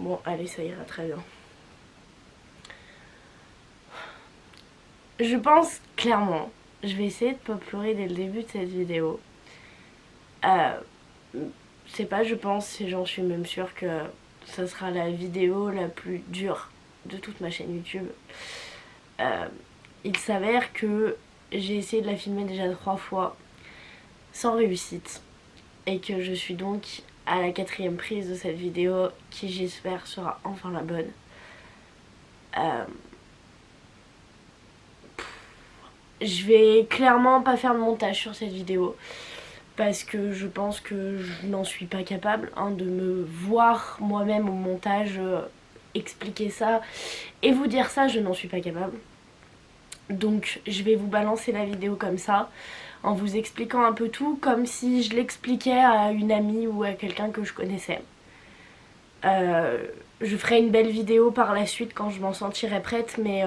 Bon, allez, ça ira très bien. Je pense clairement, je vais essayer de pas pleurer dès le début de cette vidéo. C'est pas je pense, j'en suis même sûre que ça sera la vidéo la plus dure de toute ma chaîne YouTube. Il s'avère que j'ai essayé de la filmer déjà 3 fois sans réussite et que je suis donc à la 4e prise de cette vidéo qui j'espère sera enfin la bonne. Je vais clairement pas faire de montage sur cette vidéo parce que je pense que je n'en suis pas capable de me voir moi-même au montage expliquer ça et vous dire ça, je n'en suis pas capable. Donc je vais vous balancer la vidéo comme ça en vous expliquant un peu tout comme si je l'expliquais à une amie ou à quelqu'un que je connaissais. Je ferai une belle vidéo par la suite quand je m'en sentirai prête, mais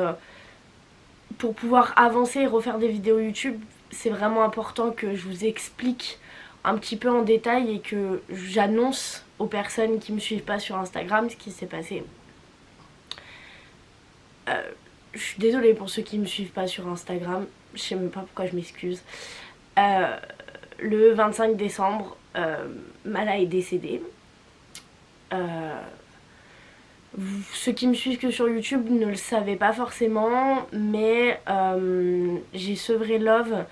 pour pouvoir avancer et refaire des vidéos YouTube, c'est vraiment important que je vous explique un petit peu en détail et que j'annonce aux personnes qui me suivent pas sur Instagram ce qui s'est passé. Je suis désolée pour ceux qui me suivent pas sur Instagram, je sais même pas pourquoi je m'excuse. Le 25 décembre, Mala est décédée. Ceux qui me suivent que sur YouTube ne le savaient pas forcément, mais j'ai sevré Love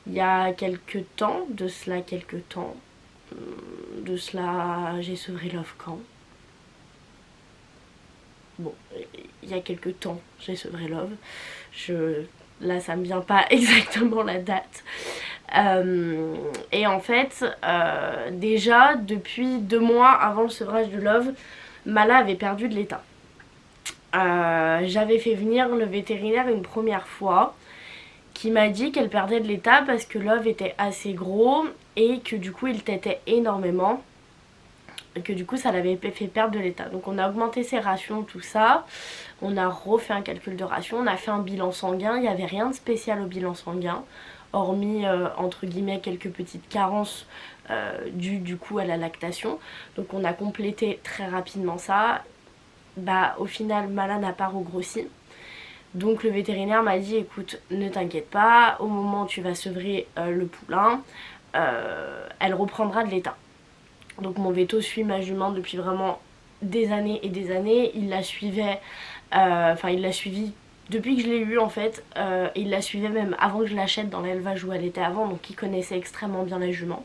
il y a quelques temps, de cela quelques temps. De cela, j'ai sevré Love quand? Bon, il y a quelques temps, j'ai sevré Love. Là, ça me vient pas exactement la date. Et en fait, déjà, depuis 2 mois avant le sevrage de Love, Mala avait perdu de l'état. J'avais fait venir le vétérinaire une première fois qui m'a dit qu'elle perdait de l'état parce que Love était assez gros et que du coup il tétait énormément et que du coup ça l'avait fait perdre de l'état. Donc on a augmenté ses rations, tout ça, on a refait un calcul de ration, on a fait un bilan sanguin, il n'y avait rien de spécial au bilan sanguin hormis entre guillemets quelques petites carences dues du coup à la lactation. Donc on a complété très rapidement ça. Bah au final Mala n'a pas regrossi. Donc le vétérinaire m'a dit écoute, ne t'inquiète pas, au moment où tu vas sevrer le poulain, elle reprendra de l'état. Donc mon véto suit ma jument depuis vraiment des années et des années. Il la suivait, il l'a suivie depuis que je l'ai eue en fait. Et il la suivait même avant que je l'achète dans l'élevage où elle était avant. Donc il connaissait extrêmement bien la jument.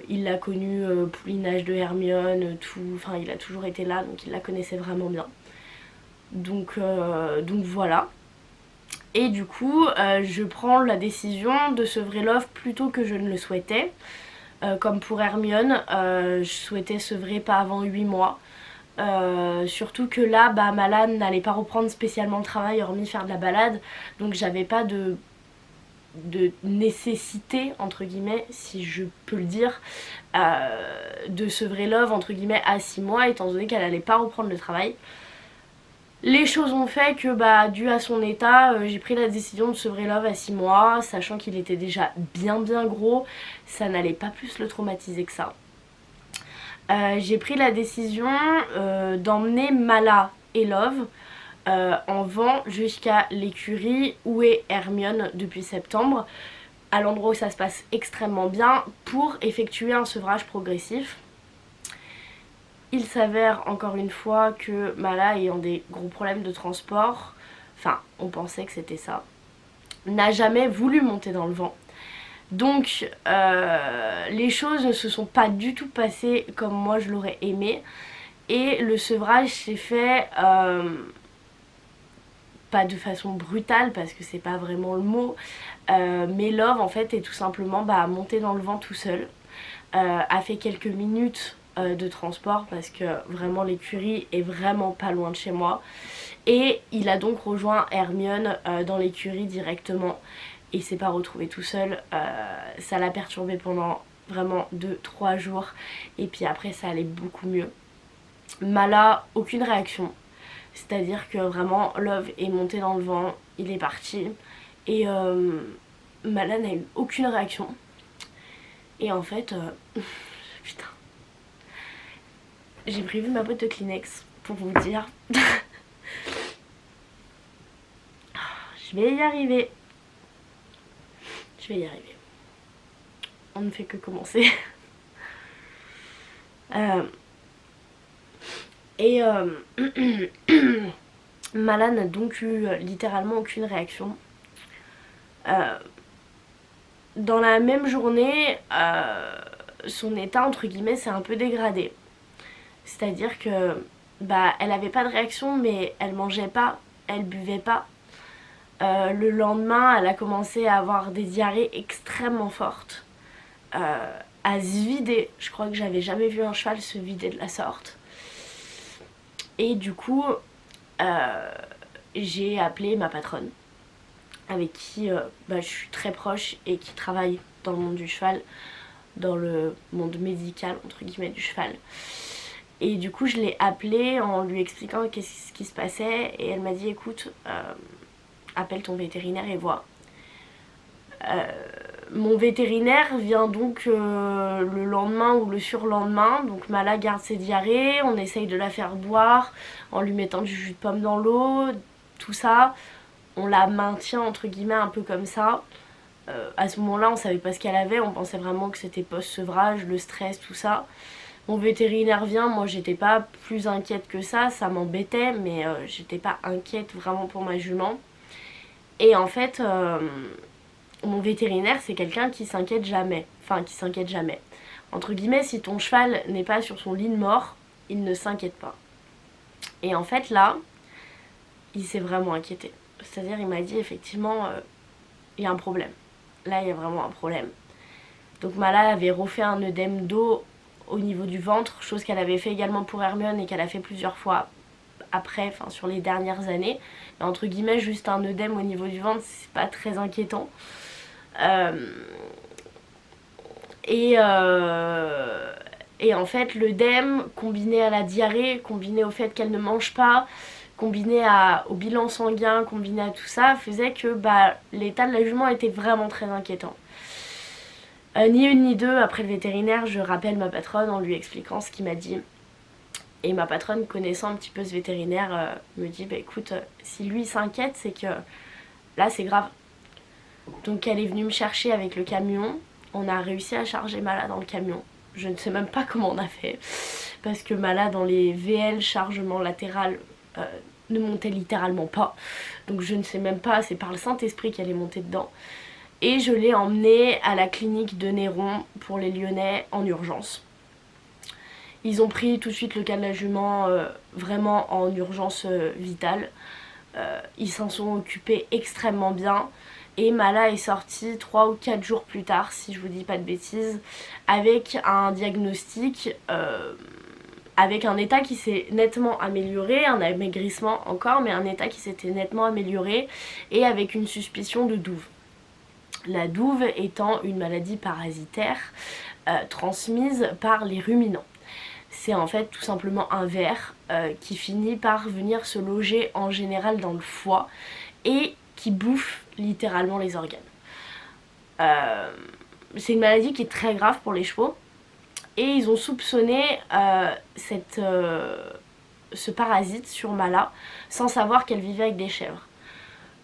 Il l'a connue poulinage de Hermione, tout. Enfin il a toujours été là donc il la connaissait vraiment bien. Donc voilà. Et du coup, je prends la décision de sevrer Love plus tôt que je ne le souhaitais. Comme pour Hermione, je souhaitais sevrer pas avant 8 mois. Surtout que là, Mala n'allait pas reprendre spécialement le travail hormis faire de la balade. Donc j'avais pas de nécessité, entre guillemets, si je peux le dire, de sevrer Love, entre guillemets, à 6 mois, étant donné qu'elle allait pas reprendre le travail. Les choses ont fait que, dû à son état, j'ai pris la décision de sevrer Love à 6 mois, sachant qu'il était déjà bien gros, ça n'allait pas plus le traumatiser que ça. J'ai pris la décision d'emmener Mala et Love en vent jusqu'à l'écurie où est Hermione depuis septembre, à l'endroit où ça se passe extrêmement bien, pour effectuer un sevrage progressif. Il s'avère encore une fois que Mala, ayant des gros problèmes de transport, enfin on pensait que c'était ça, n'a jamais voulu monter dans le vent. Donc les choses ne se sont pas du tout passées comme moi je l'aurais aimé. Et le sevrage s'est fait pas de façon brutale parce que c'est pas vraiment le mot, mais Love en fait est tout simplement monté dans le vent tout seul, a fait quelques minutes de transport parce que vraiment l'écurie est vraiment pas loin de chez moi, et il a donc rejoint Hermione dans l'écurie directement et il s'est pas retrouvé tout seul. Ça l'a perturbé pendant vraiment 2-3 jours et puis après ça allait beaucoup mieux. Mala, aucune réaction, c'est à dire que vraiment Love est monté dans le vent, il est parti et Mala n'a eu aucune réaction. Et en fait putain, j'ai prévu ma boîte de Kleenex pour vous dire. Je vais y arriver. Je vais y arriver. On ne fait que commencer. Mala n'a donc eu littéralement aucune réaction. Dans la même journée, son état entre guillemets s'est un peu dégradé. C'est-à-dire que elle avait pas de réaction, mais elle mangeait pas, elle buvait pas. Le lendemain, elle a commencé à avoir des diarrhées extrêmement fortes, à se vider. Je crois que j'avais jamais vu un cheval se vider de la sorte. Et du coup, j'ai appelé ma patronne, avec qui je suis très proche et qui travaille dans le monde du cheval, dans le monde médical entre guillemets du cheval. Et du coup je l'ai appelée en lui expliquant qu'est-ce qui se passait et elle m'a dit écoute, appelle ton vétérinaire et vois. Mon vétérinaire vient donc le lendemain ou le surlendemain, donc Mala garde ses diarrhées, on essaye de la faire boire en lui mettant du jus de pomme dans l'eau, tout ça. On la maintient entre guillemets un peu comme ça. À ce moment là on savait pas ce qu'elle avait, on pensait vraiment que c'était post-sevrage, le stress, tout ça. Mon vétérinaire vient, moi j'étais pas plus inquiète que ça m'embêtait, mais j'étais pas inquiète vraiment pour ma jument. Et en fait, mon vétérinaire c'est quelqu'un qui s'inquiète jamais. Enfin, qui s'inquiète jamais. Entre guillemets, si ton cheval n'est pas sur son lit de mort, il ne s'inquiète pas. Et en fait là, il s'est vraiment inquiété. C'est-à-dire il m'a dit effectivement, il y a un problème. Là il y a vraiment un problème. Donc Mala avait refait un œdème d'eau au niveau du ventre, chose qu'elle avait fait également pour Hermione et qu'elle a fait plusieurs fois après, enfin sur les dernières années. Mais entre guillemets, juste un œdème au niveau du ventre, c'est pas très inquiétant. Et en fait, l'œdème, combiné à la diarrhée, combiné au fait qu'elle ne mange pas, combiné au bilan sanguin, combiné à tout ça, faisait que l'état de la jument était vraiment très inquiétant. Ni une ni deux, après le vétérinaire, je rappelle ma patronne en lui expliquant ce qu'il m'a dit. Et ma patronne, connaissant un petit peu ce vétérinaire, me dit écoute, si lui s'inquiète, c'est que là c'est grave. Donc elle est venue me chercher avec le camion. On a réussi à charger Mala dans le camion. Je ne sais même pas comment on a fait, parce que Mala dans les VL chargement latéral ne montait littéralement pas. Donc je ne sais même pas, c'est par le Saint-Esprit qu'elle est montée dedans. Et je l'ai emmenée à la clinique de Néron pour les Lyonnais en urgence. Ils ont pris tout de suite le cas de la jument vraiment en urgence vitale. Ils s'en sont occupés extrêmement bien. Et Mala est sortie 3 ou 4 jours plus tard, si je vous dis pas de bêtises, avec un diagnostic, avec un état qui s'est nettement amélioré, un amaigrissement encore, mais un état qui s'était nettement amélioré, et avec une suspicion de douve. La douve étant une maladie parasitaire transmise par les ruminants. C'est en fait tout simplement un ver qui finit par venir se loger en général dans le foie et qui bouffe littéralement les organes. C'est une maladie qui est très grave pour les chevaux et ils ont soupçonné ce parasite sur Mala sans savoir qu'elle vivait avec des chèvres.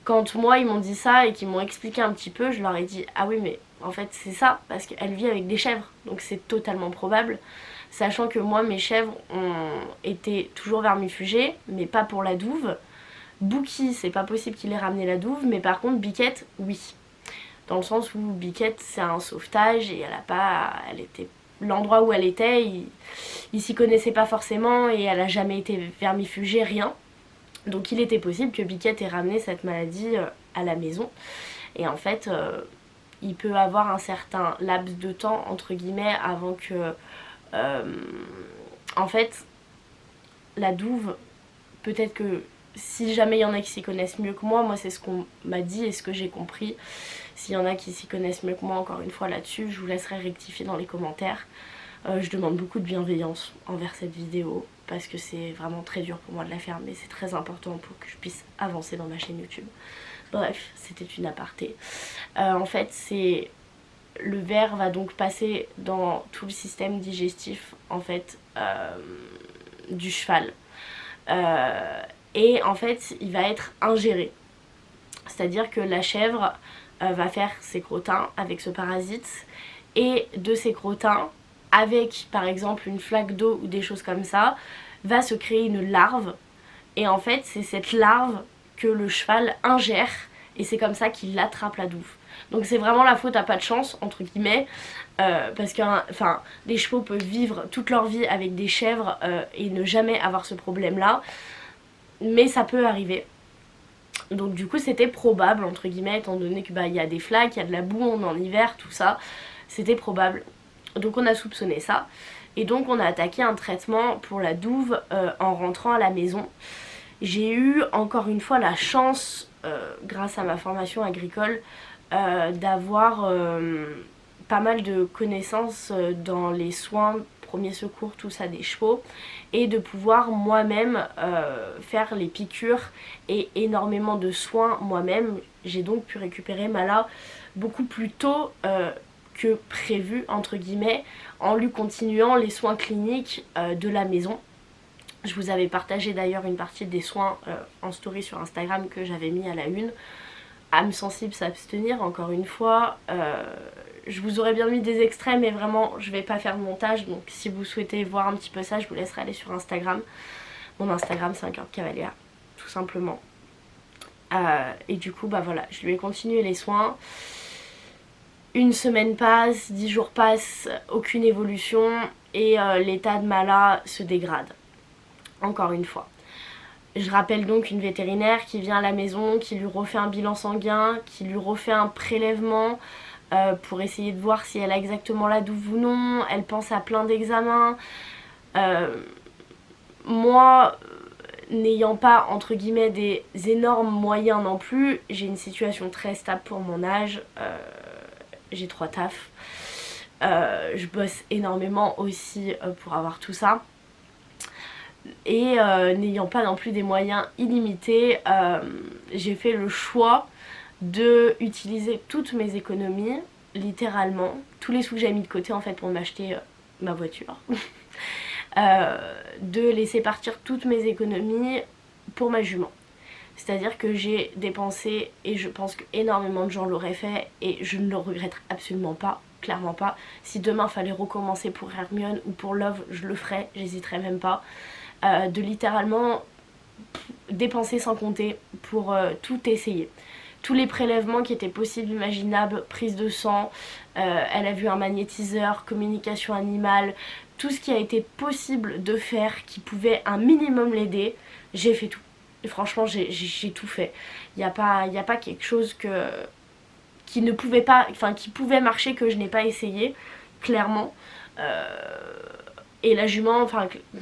Quand moi ils m'ont dit ça et qu'ils m'ont expliqué un petit peu, je leur ai dit ah oui mais en fait c'est ça parce qu'elle vit avec des chèvres donc c'est totalement probable, sachant que moi mes chèvres ont été toujours vermifugées mais pas pour la douve. Bookie c'est pas possible qu'il ait ramené la douve, mais par contre Biquette oui, dans le sens où Biquette c'est un sauvetage et elle était l'endroit où elle était, il s'y connaissait pas forcément et elle a jamais été vermifugée, rien. Donc il était possible que Biquette ait ramené cette maladie à la maison. Et en fait, il peut avoir un certain laps de temps, entre guillemets, avant que... en fait, la douve, peut-être que si jamais il y en a qui s'y connaissent mieux que moi c'est ce qu'on m'a dit et ce que j'ai compris. S'il y en a qui s'y connaissent mieux que moi, encore une fois là-dessus, je vous laisserai rectifier dans les commentaires. Je demande beaucoup de bienveillance envers cette vidéo parce que c'est vraiment très dur pour moi de la faire, mais c'est très important pour que je puisse avancer dans ma chaîne YouTube. Bref, c'était une aparté. En fait, le ver va donc passer dans tout le système digestif en fait du cheval. Et en fait il va être ingéré. C'est-à-dire que la chèvre va faire ses crottins avec ce parasite, et de ces crottins, avec par exemple une flaque d'eau ou des choses comme ça, va se créer une larve. Et en fait c'est cette larve que le cheval ingère, et c'est comme ça qu'il attrape la douve. Donc c'est vraiment la faute à pas de chance, entre guillemets, parce que les chevaux peuvent vivre toute leur vie avec des chèvres et ne jamais avoir ce problème-là, mais ça peut arriver. Donc du coup c'était probable, entre guillemets, étant donné que y a des flaques, il y a de la boue, on est en hiver, tout ça, c'était probable. Donc on a soupçonné ça, et donc on a attaqué un traitement pour la douve en rentrant à la maison. J'ai eu encore une fois la chance, grâce à ma formation agricole, d'avoir pas mal de connaissances dans les soins, premiers secours, tout ça des chevaux, et de pouvoir moi-même faire les piqûres et énormément de soins moi-même. J'ai donc pu récupérer Mala beaucoup plus tôt que prévu, entre guillemets, en lui continuant les soins cliniques de la maison. Je vous avais partagé d'ailleurs une partie des soins en story sur Instagram que j'avais mis à la une. Âme sensible, s'abstenir, encore une fois. Je vous aurais bien mis des extraits, mais vraiment je vais pas faire de montage, donc si vous souhaitez voir un petit peu ça, je vous laisserai aller sur Instagram. Mon Instagram c'est un cœur de cavalière, tout simplement. Et du coup voilà, je lui ai continué les soins. Une semaine passe, 10 jours passent, aucune évolution, et l'état de Mala se dégrade. Encore une fois. Je rappelle donc une vétérinaire qui vient à la maison, qui lui refait un bilan sanguin, qui lui refait un prélèvement pour essayer de voir si elle a exactement la douve ou non. Elle pense à plein d'examens. Moi, n'ayant pas entre guillemets des énormes moyens non plus, j'ai une situation très stable pour mon âge. J'ai 3 tafs. Je bosse énormément aussi pour avoir tout ça. Et n'ayant pas non plus des moyens illimités, j'ai fait le choix de utiliser toutes mes économies, littéralement, tous les sous que j'avais mis de côté en fait pour m'acheter ma voiture, de laisser partir toutes mes économies pour ma jument. C'est-à-dire que j'ai dépensé, et je pense qu'énormément de gens l'auraient fait, et je ne le regrette absolument pas, clairement pas. Si demain fallait recommencer pour Hermione ou pour Love, je le ferais, j'hésiterais même pas. De littéralement dépenser sans compter pour tout essayer. Tous les prélèvements qui étaient possibles, imaginables, prise de sang, elle a vu un magnétiseur, communication animale, tout ce qui a été possible de faire qui pouvait un minimum l'aider, j'ai fait tout. Et franchement j'ai tout fait. Il n'y a pas quelque chose qui ne pouvait pas, qui pouvait marcher que je n'ai pas essayé, clairement. Et la jument,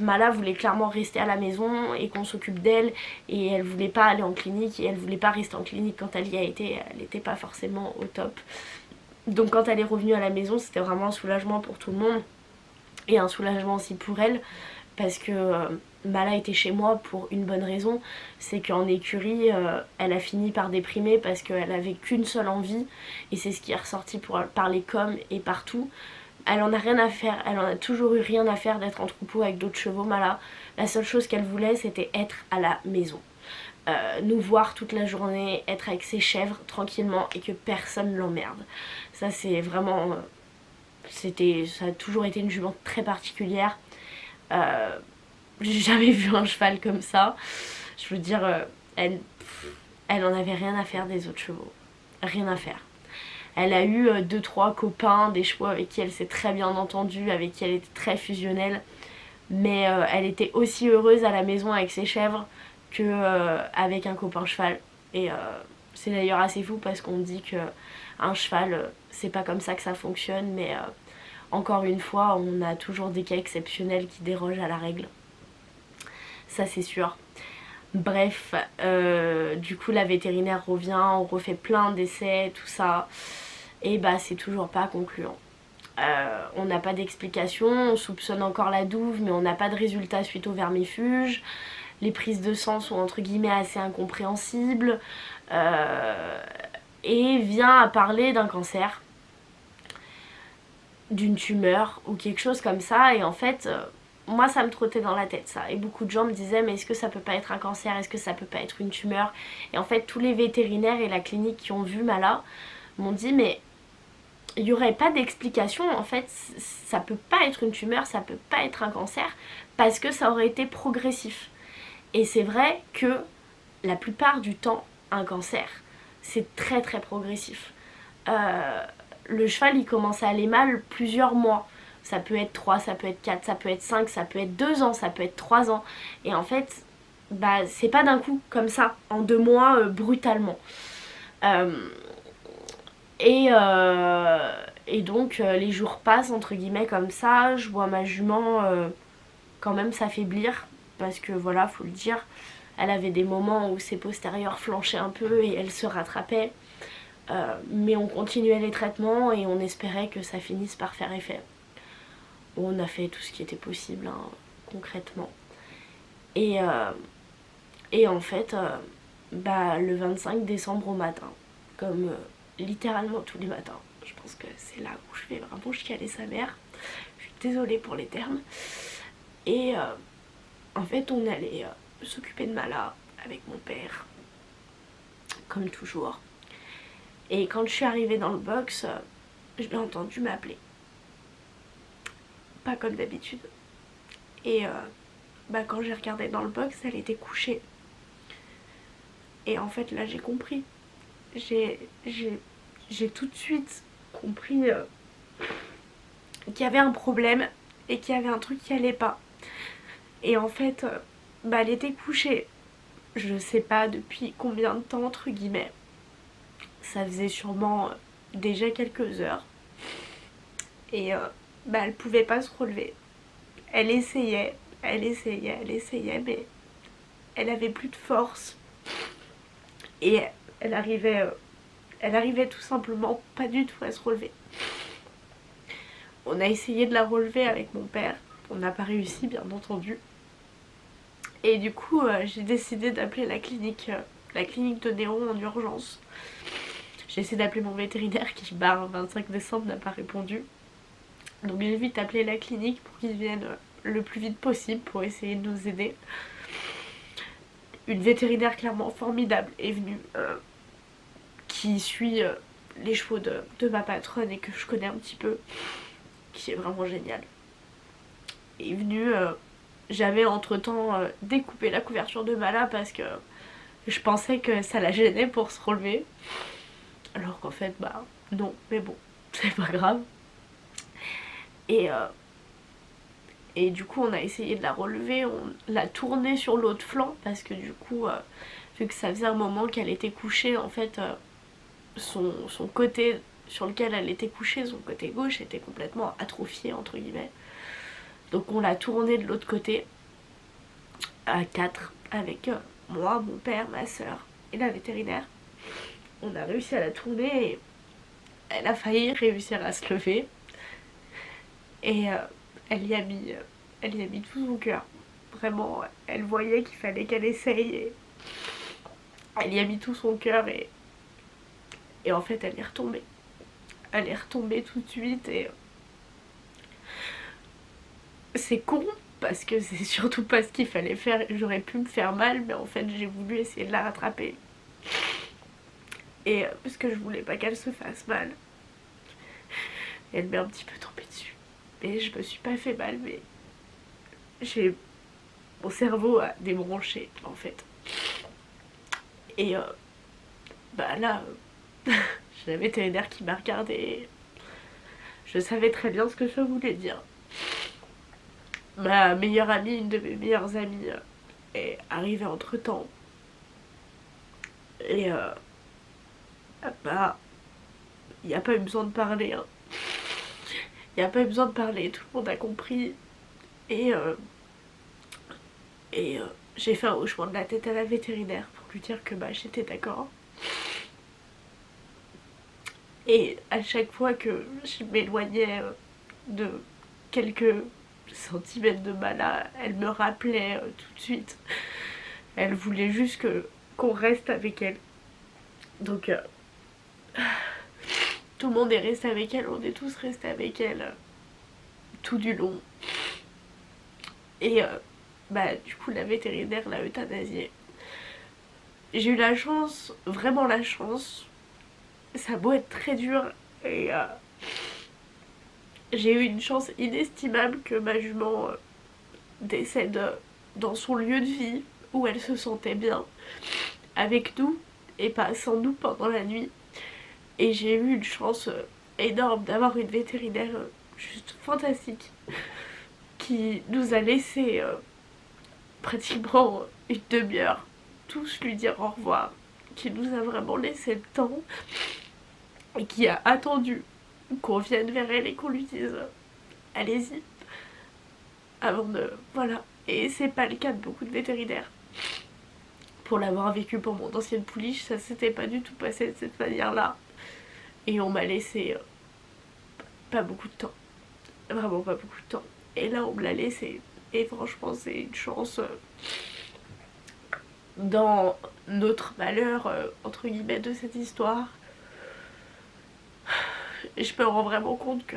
Mala voulait clairement rester à la maison et qu'on s'occupe d'elle, et elle voulait pas aller en clinique, et elle voulait pas rester en clinique quand elle y a été, elle n'était pas forcément au top. Donc quand elle est revenue à la maison, c'était vraiment un soulagement pour tout le monde, et un soulagement aussi pour elle, parce que Mala était chez moi pour une bonne raison, c'est qu'en écurie, elle a fini par déprimer parce qu'elle avait qu'une seule envie, et c'est ce qui est ressorti par les coms et partout. Elle en a rien à faire, elle en a toujours eu rien à faire d'être en troupeau avec d'autres chevaux, Mala. La seule chose qu'elle voulait, c'était être à la maison. Nous voir toute la journée, être avec ses chèvres tranquillement et que personne l'emmerde. Ça c'est vraiment... ça a toujours été une jument très particulière. J'ai jamais vu un cheval comme ça. Je veux dire, elle en avait rien à faire des autres chevaux. Rien à faire. Elle a eu 2-3 copains, des chevaux avec qui elle s'est très bien entendue, avec qui elle était très fusionnelle. Mais elle était aussi heureuse à la maison avec ses chèvres qu'avec un copain cheval. Et c'est d'ailleurs assez fou parce qu'on dit qu'un cheval, c'est pas comme ça que ça fonctionne. Mais encore une fois, on a toujours des cas exceptionnels qui dérogent à la règle. Ça c'est sûr. Bref, du coup la vétérinaire revient, on refait plein d'essais, tout ça, et c'est toujours pas concluant. On n'a pas d'explication, on soupçonne encore la douve, mais on n'a pas de résultat suite au vermifuge. Les prises de sang sont entre guillemets assez incompréhensibles, et vient à parler d'un cancer, d'une tumeur ou quelque chose comme ça, et en fait moi ça me trottait dans la tête ça, et beaucoup de gens me disaient mais est-ce que ça peut pas être un cancer, est-ce que ça peut pas être une tumeur, et en fait tous les vétérinaires et la clinique qui ont vu Mala m'ont dit mais il n'y aurait pas d'explication, en fait ça peut pas être une tumeur, ça peut pas être un cancer, parce que ça aurait été progressif. Et c'est vrai que la plupart du temps un cancer c'est très très progressif. Le cheval il commence à aller mal plusieurs mois. Ça peut être 3, ça peut être 4, ça peut être 5, ça peut être 2 ans, ça peut être 3 ans. Et en fait, bah c'est pas d'un coup, comme ça, en 2 mois, brutalement. Euh, et donc les jours passent entre guillemets comme ça, je vois ma jument quand même s'affaiblir, parce que voilà, faut le dire, elle avait des moments où ses postérieurs flanchaient un peu et elle se rattrapait. Mais on continuait les traitements et on espérait que ça finisse par faire effet. On a fait tout ce qui était possible, hein, concrètement. Et, euh, et en fait, bah, le 25 décembre au matin, comme littéralement tous les matins, je pense que c'est là où je vais vraiment chialer sa mère. Je suis désolée pour les termes. Et en fait, on allait s'occuper de Mala avec mon père, comme toujours. Et quand je suis arrivée dans le box, je l'ai entendu m'appeler. Pas comme d'habitude. Et bah, quand j'ai regardé dans le box, elle était couchée. Et en fait, là, j'ai compris. J'ai tout de suite compris qu'il y avait un problème et qu'il y avait un truc qui allait pas. Et en fait, bah, elle était couchée. Je sais pas depuis combien de temps, entre guillemets. Ça faisait sûrement déjà quelques heures. Et bah, elle pouvait pas se relever. Elle essayait, mais elle avait plus de force. Et elle arrivait tout simplement pas du tout à se relever. On a essayé de la relever avec mon père. On n'a pas réussi, bien entendu. Et du coup, j'ai décidé d'appeler la clinique de Néron en urgence. J'ai essayé d'appeler mon vétérinaire qui, le 25 décembre, n'a pas répondu. Donc j'ai vite appelé la clinique pour qu'ils viennent le plus vite possible pour essayer de nous aider. Une vétérinaire clairement formidable est venue, qui suit les chevaux de ma patronne et que je connais un petit peu, qui est vraiment géniale. Est venue, j'avais entre temps découpé la couverture de Mala parce que je pensais que ça la gênait pour se relever. Alors qu'en fait, bah non, mais bon, c'est pas grave. Et, euh, et du coup, on a essayé de la relever, on l'a tournée sur l'autre flanc parce que du coup, vu que ça faisait un moment qu'elle était couchée, en fait, son côté sur lequel elle était couchée, son côté gauche, était complètement atrophié, entre guillemets. Donc on l'a tournée de l'autre côté, à 4, avec moi, mon père, ma soeur et la vétérinaire. On a réussi à la tourner et elle a failli réussir à se lever. Et elle y a mis tout son cœur. Vraiment, elle voyait qu'il fallait qu'elle essaye et elle y a mis tout son cœur et en fait elle est retombée. Elle est retombée tout de suite et c'est con parce que c'est surtout pas ce qu'il fallait faire. J'aurais pu me faire mal, mais en fait j'ai voulu essayer de la rattraper. Et parce que je voulais pas qu'elle se fasse mal. Et elle m'est un petit peu tombée dessus. Et je me suis pas fait mal, mais mon cerveau a débranché en fait. Et bah là, j'ai la vétérinaire qui m'a regardée. Je savais très bien ce que ça voulait dire. Ma meilleure amie, une de mes meilleures amies, est arrivée entre temps. Et bah, il n'y a pas eu besoin de parler. Hein. Il n'y a pas eu besoin de parler, tout le monde a compris. Et, j'ai fait un hochement de la tête à la vétérinaire pour lui dire que bah, j'étais d'accord. Et à chaque fois que je m'éloignais de quelques centimètres de Mala, elle me rappelait tout de suite. Elle voulait juste qu'on reste avec elle. Donc tout le monde est resté avec elle, on est tous restés avec elle tout du long. Et du coup la vétérinaire l'a euthanasié. J'ai eu la chance, vraiment la chance, ça a beau être très dur, et j'ai eu une chance inestimable que ma jument décède dans son lieu de vie, où elle se sentait bien, avec nous, et pas sans nous pendant la nuit. Et j'ai eu une chance énorme d'avoir une vétérinaire juste fantastique, qui nous a laissé pratiquement une demi-heure tous lui dire au revoir, qui nous a vraiment laissé le temps, et qui a attendu qu'on vienne vers elle et qu'on lui dise allez-y, avant de... Voilà. Et c'est pas le cas de beaucoup de vétérinaires. Pour l'avoir vécu pour mon ancienne pouliche, ça s'était pas du tout passé de cette manière-là. Et on m'a laissé pas beaucoup de temps. Vraiment pas beaucoup de temps. Et là, on me l'a laissé. Et franchement, c'est une chance dans notre malheur, entre guillemets, de cette histoire. Et je me rends vraiment compte que,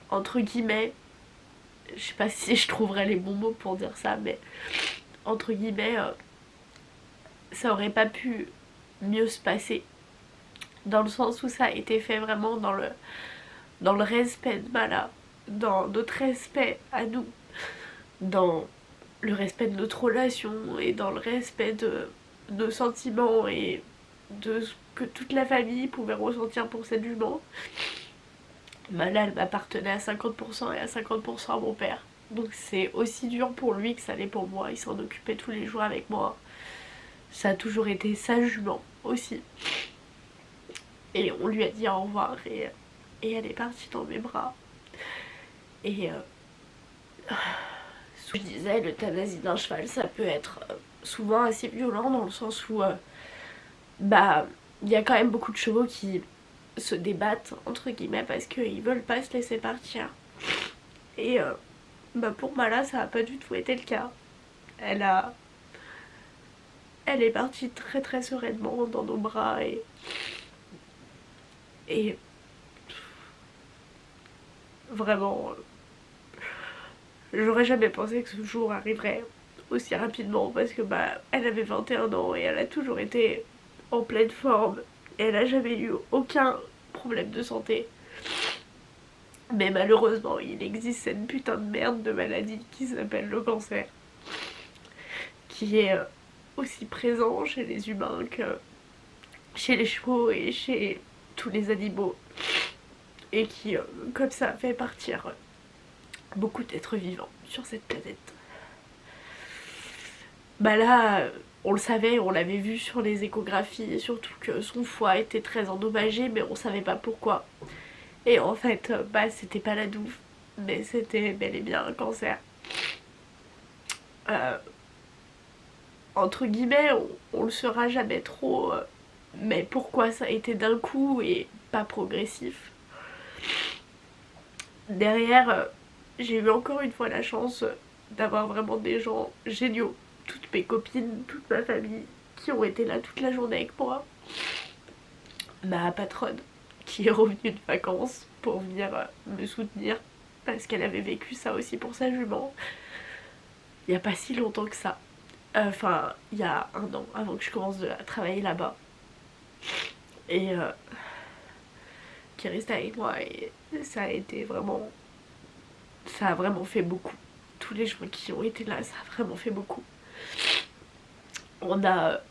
entre guillemets, je sais pas si je trouverais les bons mots pour dire ça, mais entre guillemets, ça aurait pas pu mieux se passer. Dans le sens où ça a été fait vraiment dans le respect de Mala, dans notre respect à nous, dans le respect de notre relation et dans le respect de nos sentiments et de ce que toute la famille pouvait ressentir pour cette jument. Mala, elle m'appartenait à 50% et à 50% à mon père. Donc c'est aussi dur pour lui que ça l'est pour moi. Il s'en occupait tous les jours avec moi. Ça a toujours été sa jument aussi. Et on lui a dit au revoir et elle est partie dans mes bras. Et je disais, l'euthanasie d'un cheval, ça peut être souvent assez violent dans le sens où il y a quand même beaucoup de chevaux qui se débattent entre guillemets parce qu'ils veulent pas se laisser partir. Et pour Mala, ça a pas du tout été le cas. Elle est partie très très sereinement dans nos bras et vraiment, j'aurais jamais pensé que ce jour arriverait aussi rapidement parce que elle avait 21 ans et elle a toujours été en pleine forme et elle a jamais eu aucun problème de santé. Mais malheureusement, il existe cette putain de merde de maladie qui s'appelle le cancer, qui est aussi présent chez les humains que chez les chevaux et chez tous les animaux, et qui, comme ça, fait partir beaucoup d'êtres vivants sur cette planète. Là, on le savait, on l'avait vu sur les échographies, et surtout que son foie était très endommagé, mais on savait pas pourquoi. Et en fait, c'était pas la douve, mais c'était bel et bien un cancer. Entre guillemets, on le saura jamais trop, mais pourquoi ça a été d'un coup et pas progressif. Derrière, j'ai eu encore une fois la chance d'avoir vraiment des gens géniaux. Toutes mes copines, toute ma famille qui ont été là toute la journée avec moi. Ma patronne qui est revenue de vacances pour venir me soutenir parce qu'elle avait vécu ça aussi pour sa jument. Il n'y a pas si longtemps que ça. Enfin, il y a 1 an avant que je commence à travailler là-bas. Et qui est restée avec moi et ça a été vraiment... Ça a vraiment fait beaucoup. Tous les gens qui ont été là, ça a vraiment fait beaucoup. On a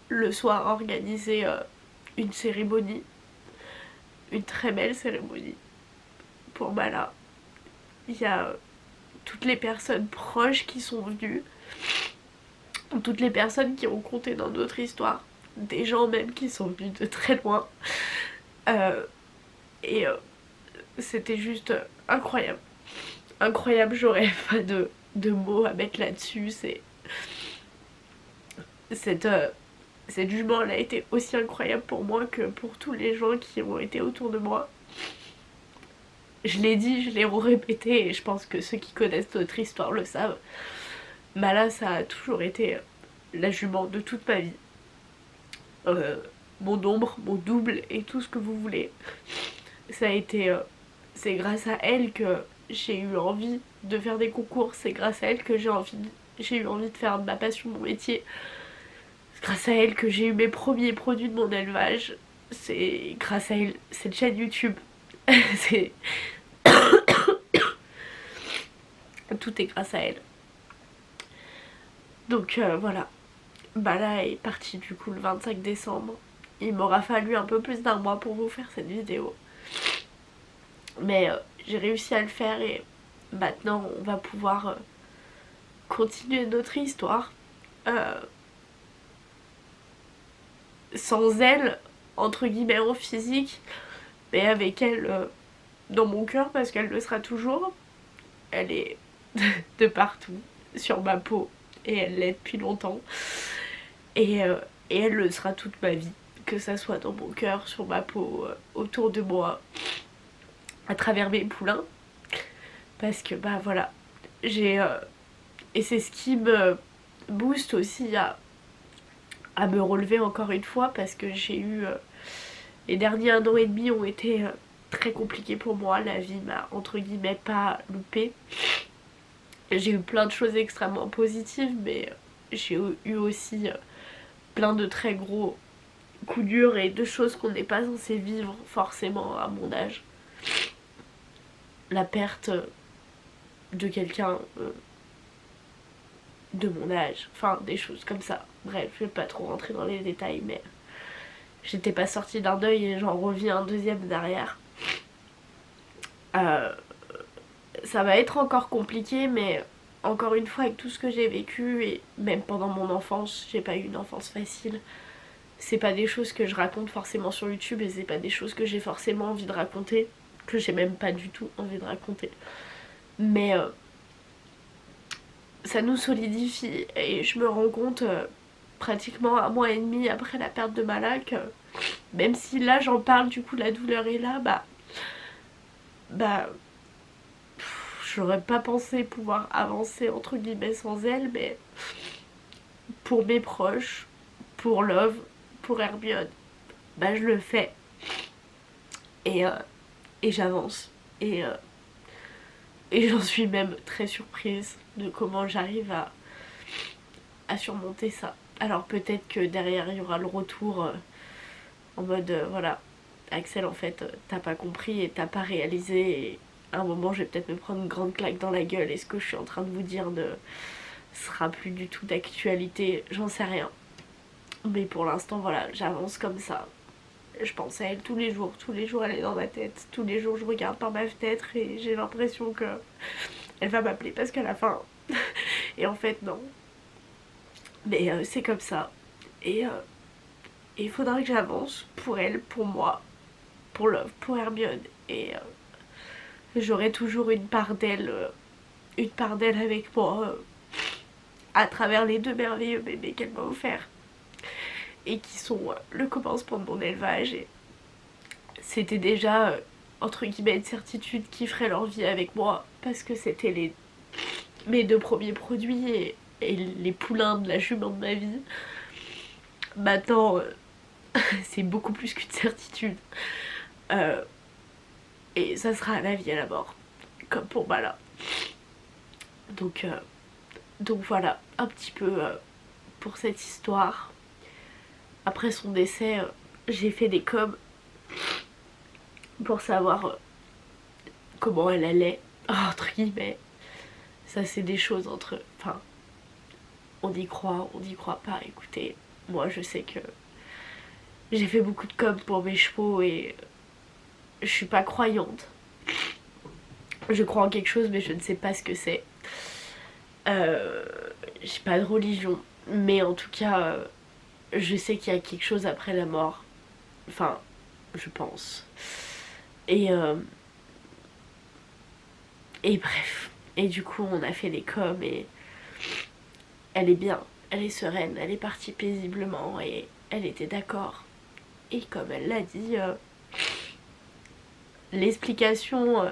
le soir organisé une cérémonie, une très belle cérémonie pour Mala. Il y a toutes les personnes proches qui sont venues, toutes les personnes qui ont compté dans notre histoire, des gens même qui sont venus de très loin. C'était juste incroyable. Incroyable, j'aurais pas de mots à mettre là-dessus. Cette jument, elle a été aussi incroyable pour moi que pour tous les gens qui ont été autour de moi. Je l'ai dit, je l'ai répété et je pense que ceux qui connaissent notre histoire le savent. Mala, ça a toujours été la jument de toute ma vie. Mon ombre, mon double et tout ce que vous voulez. Ça a été... c'est grâce à elle que j'ai eu envie de faire des concours, c'est grâce à elle que j'ai eu envie de faire de ma passion mon métier. C'est grâce à elle que j'ai eu mes premiers produits de mon élevage. C'est grâce à elle, cette chaîne YouTube. c'est... Tout est grâce à elle. Donc voilà. Bala est partie du coup le 25 décembre. Il m'aura fallu un peu plus d'un mois pour vous faire cette vidéo. Mais j'ai réussi à le faire et maintenant on va pouvoir continuer notre histoire. Sans elle, entre guillemets en physique, mais avec elle dans mon cœur parce qu'elle le sera toujours. Elle est de partout, sur ma peau, et elle l'est depuis longtemps. Et elle le sera toute ma vie, que ça soit dans mon cœur, sur ma peau, autour de moi, à travers mes poulains. Parce que bah voilà, j'ai... et c'est ce qui me booste aussi à me relever encore une fois parce que j'ai eu... les derniers 1 an et demi ont été très compliqués pour moi, la vie m'a entre guillemets pas loupé. J'ai eu plein de choses extrêmement positives mais j'ai eu aussi plein de très gros coups durs et de choses qu'on n'est pas censé vivre forcément à mon âge. La perte de quelqu'un de mon âge, enfin des choses comme ça. Bref, je vais pas trop rentrer dans les détails mais j'étais pas sortie d'un deuil et j'en reviens un deuxième derrière. Ça va être encore compliqué mais encore une fois avec tout ce que j'ai vécu et même pendant mon enfance, j'ai pas eu une enfance facile. C'est pas des choses que je raconte forcément sur YouTube et c'est pas des choses que j'ai forcément envie de raconter, que j'ai même pas du tout envie de raconter. Mais ça nous solidifie et je me rends compte pratiquement 1 mois et demi après la perte de Mala que même si là j'en parle, du coup la douleur est là, j'aurais pas pensé pouvoir avancer entre guillemets sans elle, mais pour mes proches, pour Love, pour Hermione, je le fais et j'avance et j'en suis même très surprise de comment j'arrive à surmonter ça. Alors peut-être que derrière il y aura le retour en mode voilà, Axel en fait t'as pas compris et t'as pas réalisé et à un moment je vais peut-être me prendre une grande claque dans la gueule et ce que je suis en train de vous dire ne sera plus du tout d'actualité, j'en sais rien. Mais pour l'instant voilà, j'avance comme ça. Je pense à elle tous les jours elle est dans ma tête, tous les jours je regarde par ma fenêtre et j'ai l'impression que elle va m'appeler parce qu'elle a faim. Et en fait non. Mais c'est comme ça. Et il faudra que j'avance pour elle, pour moi, pour Love, pour Hermione. Et j'aurai toujours une part d'elle avec moi à travers les 2 merveilleux bébés qu'elle m'a offerts. Et qui sont le commencement de mon élevage. Et c'était déjà, entre guillemets, une certitude qu'ils feraient leur vie avec moi. Parce que c'était mes 2 premiers produits et les poulains de la jument de ma vie. Maintenant, c'est beaucoup plus qu'une certitude. Et ça sera à la vie et à la mort. Comme pour Mala. Donc voilà, un petit peu pour cette histoire. Après son décès, j'ai fait des coms pour savoir comment elle allait, entre guillemets. Ça c'est des choses entre... Enfin, on y croit pas. Écoutez, moi je sais que j'ai fait beaucoup de coms pour mes chevaux et je suis pas croyante. Je crois en quelque chose mais je ne sais pas ce que c'est. J'ai pas de religion. Mais en tout cas, je sais qu'il y a quelque chose après la mort. Enfin, je pense. Et bref. Et du coup, on a fait les coms et elle est bien. Elle est sereine. Elle est partie paisiblement et elle était d'accord. Et comme elle l'a dit, l'explication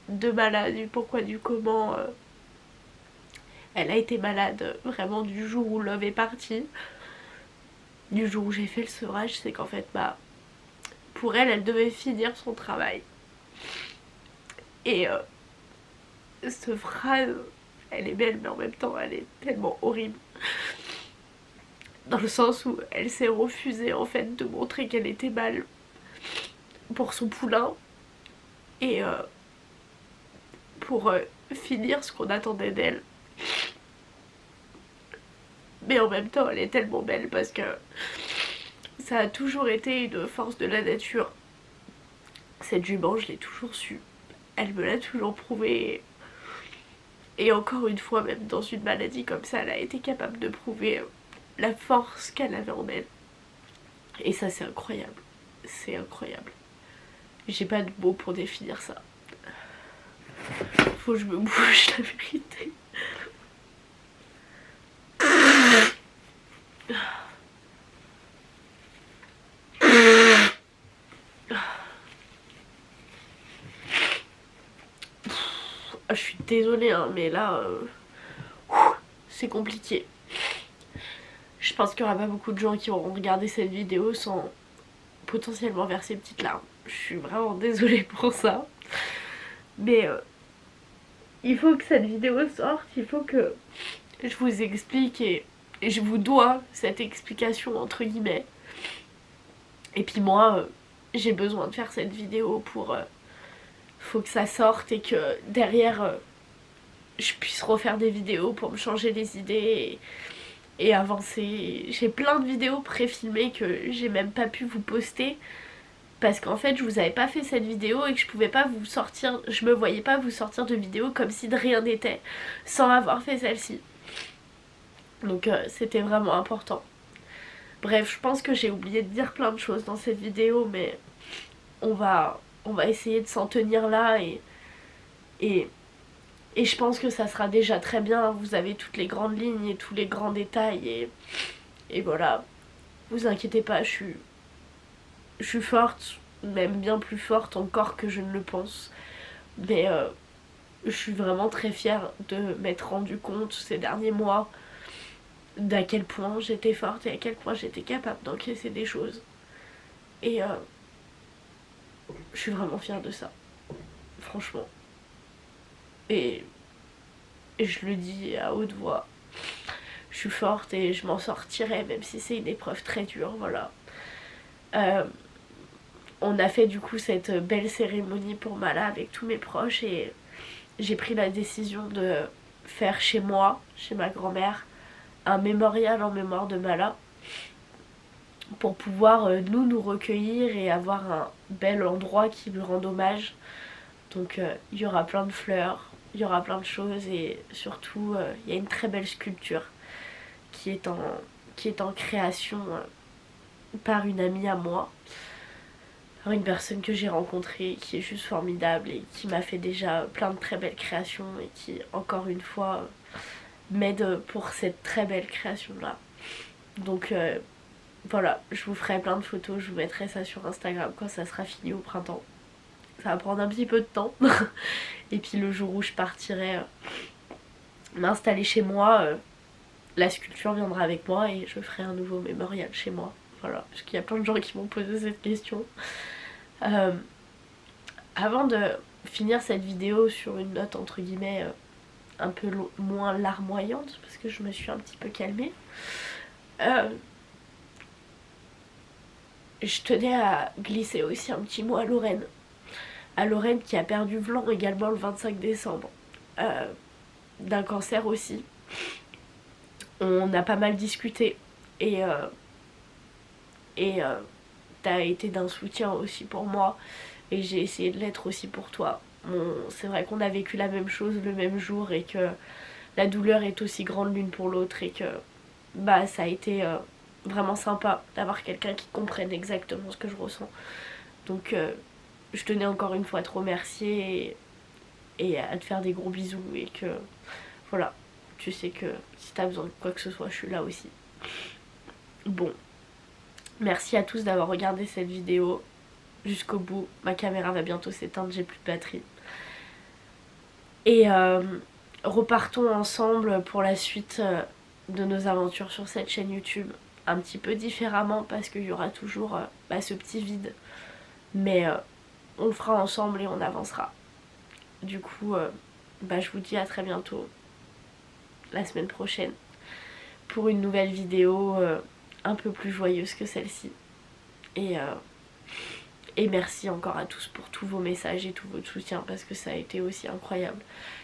de Mala, du pourquoi, du comment... elle a été malade vraiment du jour où Love est parti. Du jour où j'ai fait le sevrage, c'est qu'en fait, pour elle, elle devait finir son travail. Et cette phrase, elle est belle mais en même temps elle est tellement horrible. Dans le sens où elle s'est refusée en fait de montrer qu'elle était mal pour son poulain et pour finir ce qu'on attendait d'elle. Mais en même temps elle est tellement belle parce que ça a toujours été une force de la nature. Cette jument je l'ai toujours su, elle me l'a toujours prouvé. Et encore une fois, même dans une maladie comme ça, elle a été capable de prouver la force qu'elle avait en elle. Et ça c'est incroyable, c'est incroyable. J'ai pas de mots pour définir ça. Faut que je me bouge la vérité. Je suis désolée hein, mais là c'est compliqué. Je pense qu'il y aura pas beaucoup de gens qui auront regardé cette vidéo sans potentiellement verser une petite larme. Je suis vraiment désolée pour ça. Mais il faut que cette vidéo sorte, il faut que je vous explique et je vous dois cette explication entre guillemets. Et puis moi, j'ai besoin de faire cette vidéo pour... faut que ça sorte et que derrière, je puisse refaire des vidéos pour me changer les idées et avancer. J'ai plein de vidéos pré-filmées que j'ai même pas pu vous poster parce qu'en fait je vous avais pas fait cette vidéo et que je pouvais pas vous sortir, je me voyais pas vous sortir de vidéo comme si de rien n'était sans avoir fait celle-ci. Donc c'était vraiment important. Bref, je pense que j'ai oublié de dire plein de choses dans cette vidéo, mais on va essayer de s'en tenir là et je pense que ça sera déjà très bien. Vous avez toutes les grandes lignes et tous les grands détails et voilà. Vous inquiétez pas, je suis forte, même bien plus forte encore que je ne le pense. Mais je suis vraiment très fière de m'être rendu compte ces derniers mois d'à quel point j'étais forte et à quel point j'étais capable d'encaisser des choses. Et je suis vraiment fière de ça, franchement. Et je le dis à haute voix, je suis forte et je m'en sortirai même si c'est une épreuve très dure, voilà. On a fait du coup cette belle cérémonie pour Mala avec tous mes proches et j'ai pris la décision de faire chez moi, chez ma grand-mère, un mémorial en mémoire de Mala pour pouvoir nous recueillir et avoir un bel endroit qui lui rende hommage. Donc il y aura plein de fleurs, il y aura plein de choses et surtout il y a une très belle sculpture qui est en création par une amie à moi, par une personne que j'ai rencontrée qui est juste formidable et qui m'a fait déjà plein de très belles créations et qui encore une fois m'aide pour cette très belle création là. Donc voilà, je vous ferai plein de photos, je vous mettrai ça sur Instagram quand ça sera fini au printemps. Ça va prendre un petit peu de temps. Et puis le jour où je partirai m'installer chez moi, la sculpture viendra avec moi et je ferai un nouveau mémorial chez moi. Voilà, parce qu'il y a plein de gens qui m'ont posé cette question. Avant de finir cette vidéo sur une note entre guillemets un peu moins larmoyante, parce que je me suis un petit peu calmée, je tenais à glisser aussi un petit mot à Lorraine. À Lorraine qui a perdu Vlan également le 25 décembre. D'un cancer aussi. On a pas mal discuté et t'as été d'un soutien aussi pour moi et j'ai essayé de l'être aussi pour toi. C'est vrai qu'on a vécu la même chose le même jour et que la douleur est aussi grande l'une pour l'autre et que bah ça a été vraiment sympa d'avoir quelqu'un qui comprenne exactement ce que je ressens. Donc je tenais encore une fois à te remercier et à te faire des gros bisous et que voilà, tu sais que si t'as besoin de quoi que ce soit, je suis là aussi. Bon, merci à tous d'avoir regardé cette vidéo jusqu'au bout. Ma caméra va bientôt s'éteindre, j'ai plus de batterie. Et repartons ensemble pour la suite de nos aventures sur cette chaîne YouTube. Un petit peu différemment parce qu'il y aura toujours ce petit vide. Mais on le fera ensemble et on avancera. Du coup, bah je vous dis à très bientôt, la semaine prochaine, pour une nouvelle vidéo un peu plus joyeuse que celle-ci. Et merci encore à tous pour tous vos messages et tout votre soutien, parce que ça a été aussi incroyable.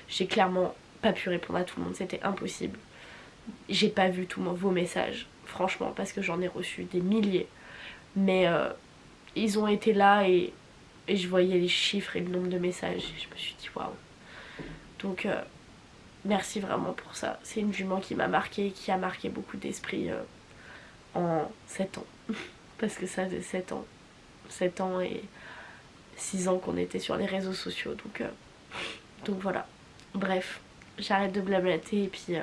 J'ai clairement pas pu répondre à tout le monde, c'était impossible. J'ai pas vu tous vos messages, franchement, parce que j'en ai reçu des milliers. Mais ils ont été là et je voyais les chiffres et le nombre de messages et je me suis dit waouh. Donc merci vraiment pour ça. C'est une jument qui m'a marqué, qui a marqué beaucoup d'esprits en 7 ans. Parce que ça faisait 7 ans. 7 ans et 6 ans qu'on était sur les réseaux sociaux. Donc voilà. Bref, j'arrête de blablater et puis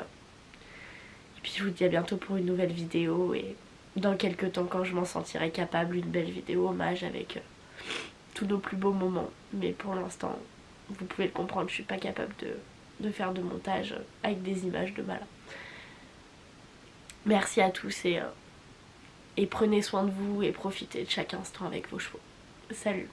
je vous dis à bientôt pour une nouvelle vidéo. Et dans quelques temps, quand je m'en sentirai capable, une belle vidéo hommage avec tous nos plus beaux moments. Mais pour l'instant, vous pouvez le comprendre, je suis pas capable de faire de montage avec des images de malin. Merci à tous et prenez soin de vous et profitez de chaque instant avec vos chevaux. Salut!